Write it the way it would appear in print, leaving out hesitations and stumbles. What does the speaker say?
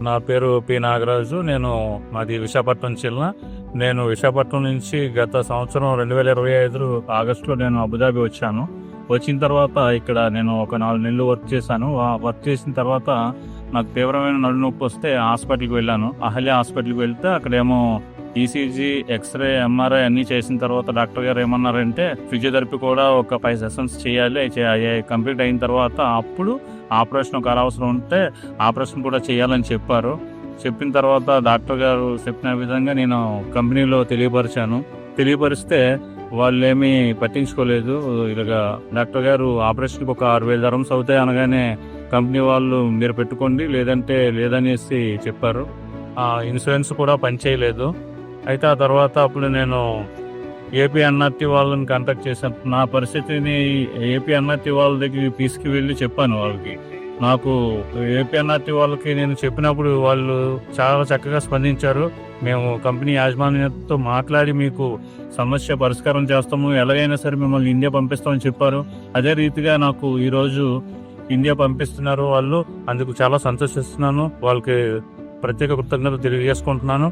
నా పేరు పి నాగరాజు. మాది విశాఖపట్నం జిల్లా. నేను విశాఖపట్నం నుంచి గత సంవత్సరం 2025 ఆగస్టులో నేను అబుదాబి వచ్చాను. వచ్చిన తర్వాత ఇక్కడ నేను ఒక 4 నెలలు వర్క్ చేశాను. వర్క్ చేసిన తర్వాత నాకు తీవ్రమైన నడుము నొప్పి వస్తే హాస్పిటల్కి వెళ్ళాను. అహల్య హాస్పిటల్కి వెళ్తే అక్కడేమో ఈసీజీ, ఎక్స్రే, ఎంఆర్ఐ అన్నీ చేసిన తర్వాత డాక్టర్ గారు ఏమన్నారంటే ఫిజియోథెరపీ కూడా ఒక 5 సెషన్స్ చేయాలి. కంప్లీట్ అయిన తర్వాత అప్పుడు ఆపరేషన్ ఒక అవసరం ఉంటే ఆపరేషన్ కూడా చేయాలని చెప్పారు. చెప్పిన తర్వాత డాక్టర్ గారు చెప్పిన విధంగా నేను కంపెనీలో తెలియపరిస్తే వాళ్ళు ఏమీ పట్టించుకోలేదు. ఇలాగా డాక్టర్ గారు ఆపరేషన్కి ఒక 6,000 dirhams అవుతాయి అనగానే కంపెనీ వాళ్ళు మీరు పెట్టుకోండి లేదంటే లేదనేసి చెప్పారు. ఇన్సూరెన్స్ కూడా పనిచేయలేదు. అయితే ఆ తర్వాత అప్పుడు నేను ఏపీ ఎన్ఆర్టీ వాళ్ళని కాంటాక్ట్ చేశాను. నా పరిస్థితిని ఏపీ ఎన్ఆర్టీ వాళ్ళ దగ్గరికి తీసుకువెళ్ళి చెప్పాను. వాళ్ళకి నాకు ఏపీ ఎన్ఆర్టీ వాళ్ళకి నేను చెప్పినప్పుడు వాళ్ళు చాలా చక్కగా స్పందించారు. మేము కంపెనీ యాజమాన్యంతో మాట్లాడి మీకు సమస్య పరిష్కారం చేస్తాము, ఎలాగైనా సరే మిమ్మల్ని ఇండియా పంపిస్తామని చెప్పారు. అదే రీతిగా నాకు ఈరోజు ఇండియా పంపిస్తున్నారు వాళ్ళు. అందుకు చాలా సంతోషిస్తున్నాను. వాళ్ళకి ప్రత్యేక కృతజ్ఞతలు తెలియజేసుకుంటున్నాను.